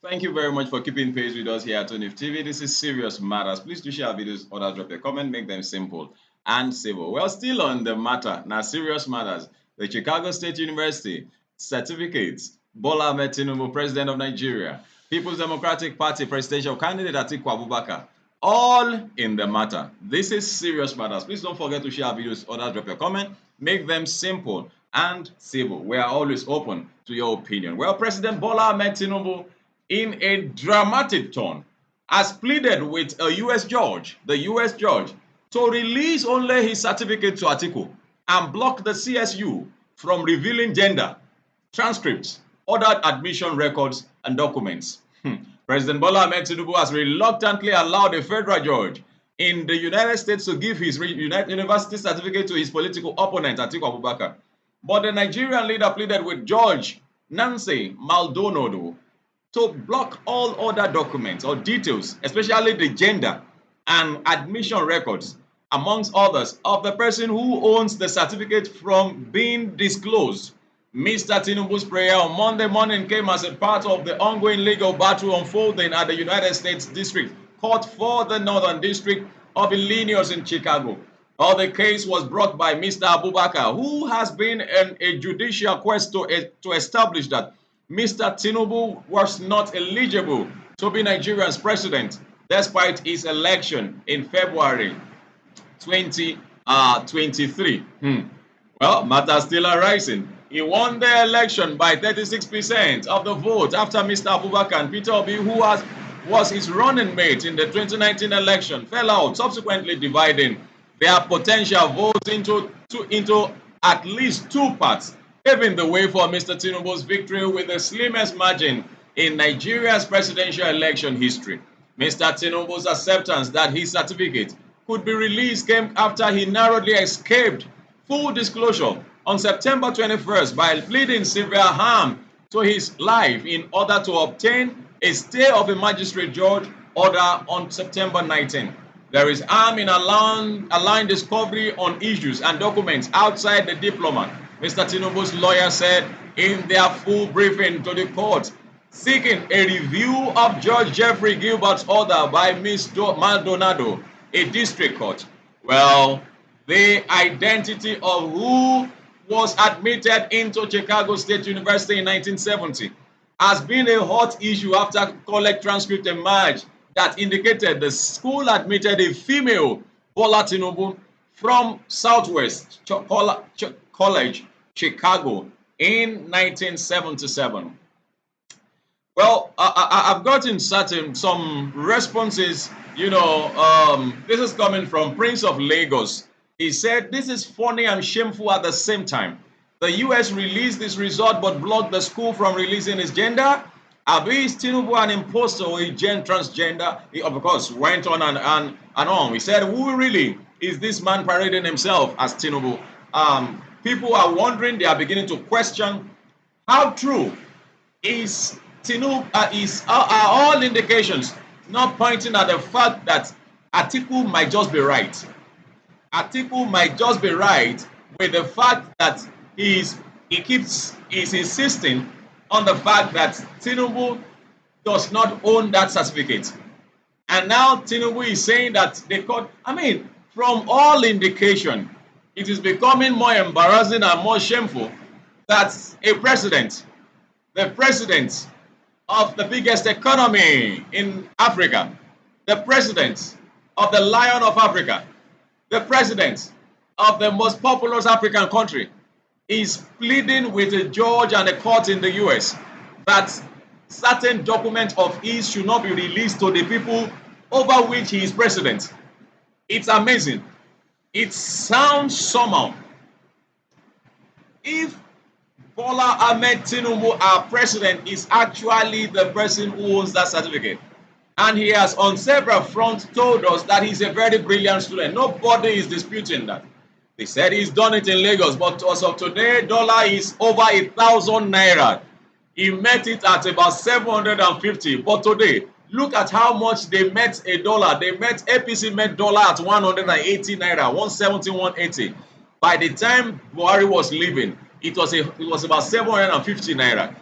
Thank you very much for keeping pace with us here at Tonif TV. This is Serious Matters. Please do share our videos, others drop a comment, make them simple and civil. Well, still on the matter, now Serious Matters. The Chicago State University certificates Bola Ahmed Tinubu, President of Nigeria, People's Democratic Party presidential candidate Atiku Abubakar, all in the matter. This is Serious Matters. Please don't forget to share our videos, others drop a comment, make them simple and civil. We are always open to your opinion. Well, President Bola Ahmed Tinubu, in a dramatic tone, has pleaded with a U.S. judge, the U.S. judge, to release only his certificate to Atiku and block the CSU from revealing gender, transcripts, other admission records, and documents. President Bola Ahmed Tinubu has reluctantly allowed a federal judge in the United States to give his university certificate to his political opponent, Atiku Abubakar. But the Nigerian leader pleaded with Judge Nancy Maldonado to block all other documents or details, especially the gender and admission records, amongst others, of the person who owns the certificate from being disclosed. Mr. Tinubu's prayer on Monday morning came as a part of the ongoing legal battle unfolding at the United States District Court for the Northern District of Illinois in Chicago. The case was brought by Mr. Abubakar, who has been in a judicial quest to establish that Mr. Tinubu was not eligible to be Nigeria's president despite his election in February 2023. Well, matters still arising. He won the election by 36% of the vote after Mr. Abubakar and Peter Obi, who was his running mate in the 2019 election, fell out, subsequently dividing their potential votes into at least two parts, paving the way for Mr. Tinubu's victory with the slimmest margin in Nigeria's presidential election history. Mr. Tinubu's acceptance that his certificate could be released came after he narrowly escaped full disclosure on September 21st by pleading severe harm to his life in order to obtain a stay of a magistrate judge order on September 19th. There is harm in allowing discovery on issues and documents outside the diplomat, Mr. Tinubu's lawyer said in their full briefing to the court, seeking a review of Judge Jeffrey Gilbert's order by Ms. Maldonado, a district court. Well, the identity of who was admitted into Chicago State University in 1970 has been a hot issue after collect transcript emerged that indicated the school admitted a female Bola Tinubu from Southwest College, Chicago in 1977. Well, I've gotten some responses. This is coming from Prince of Lagos. He said, "This is funny and shameful at the same time. The U.S. released this result but blocked the school from releasing his gender. Abi is Tinubu an imposter or a transgender?" He, of course, went on and on. He said, "Who really is this man parading himself as Tinubu?" People are wondering, they are beginning to question how true is Tinubu, are all indications not pointing at the fact that Atiku might just be right. Atiku might just be right with the fact that he's insisting on the fact that Tinubu does not own that certificate. And now Tinubu is saying that they court, from all indication, it is becoming more embarrassing and more shameful that a president, the president of the biggest economy in Africa, the president of the Lion of Africa, the president of the most populous African country, is pleading with a judge and a court in the US that certain documents of his should not be released to the people over which he is president. It's amazing. It sounds somehow. If Bola Ahmed Tinubu, our president, is actually the person who owns that certificate, and he has on several fronts told us that he's a very brilliant student. Nobody is disputing that. They said he's done it in Lagos, but as of today, dollar is over 1,000 naira. He met it at about 750. But today, look at how much they met a dollar. APC met dollar at 180 naira, 170, 180. By the time Buhari was leaving, it was about 750 naira.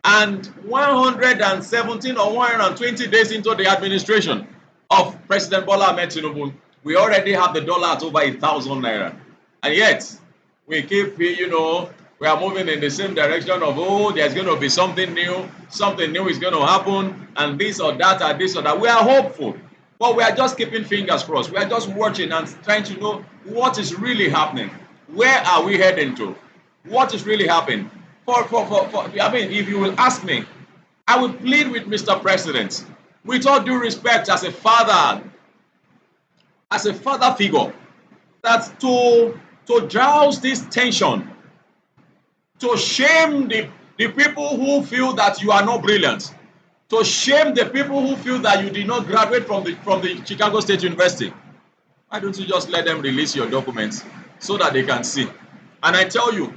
And 117 or 120 days into the administration of President Bola Ahmed Tinubu, we already have the dollar at over 1,000 naira. And yet, we keep, we are moving in the same direction of, oh, there's going to be something new is going to happen, and this or that, or this or that. We are hopeful, but we are just keeping fingers crossed. We are just watching and trying to know what is really happening. Where are we heading to? What is really happening? I mean, if you will ask me, I will plead with Mr. President, with all due respect, as a father figure, that to douse this tension, to shame the people who feel that you are not brilliant, to shame the people who feel that you did not graduate from the Chicago State University. Why don't you just let them release your documents so that they can see? And I tell you,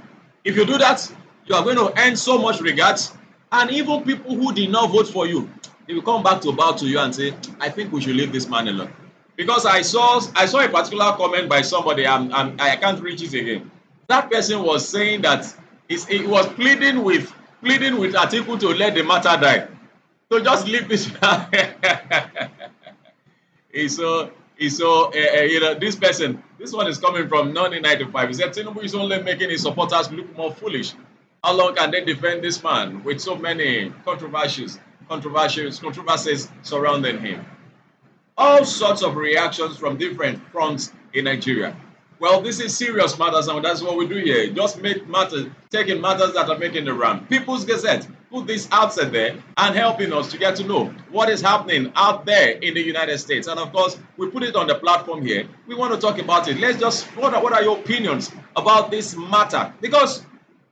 if you do that, you are going to earn so much regards, and even people who did not vote for you, they will come back to bow to you and say, I think we should leave this man alone. Because I saw a particular comment by somebody, I can't reach it again. That person was saying that he was pleading with Atiku to let the matter die. So just leave this. This one is coming from 1995. He said Tinubu is only making his supporters look more foolish. How long can they defend this man with so many controversies surrounding him? All sorts of reactions from different fronts in Nigeria. Well, this is serious matters, and that's what we do here. Just taking matters that are making the round. People's Gazette put this outside there and helping us to get to know what is happening out there in the United States. And of course, we put it on the platform here. We want to talk about it. Let's just, what are your opinions about this matter? Because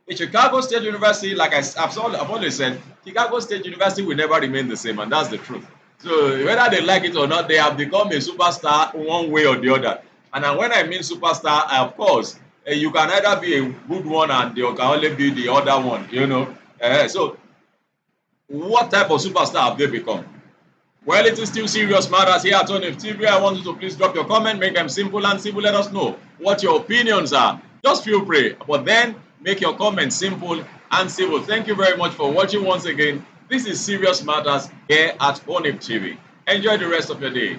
the Chicago State University, like I've always said, Chicago State University will never remain the same, and that's the truth. So whether they like it or not, they have become a superstar one way or the other. And when I mean superstar, of course, you can either be a good one and you can only be the other one, So what type of superstar have they become? Well, it is still serious matters here at ONIF TV. I want you to please drop your comment, make them simple and simple. Let us know what your opinions are. Just feel free, but then make your comments simple and civil. Thank you very much for watching once again. This is Serious Matters here at ONIF TV. Enjoy the rest of your day.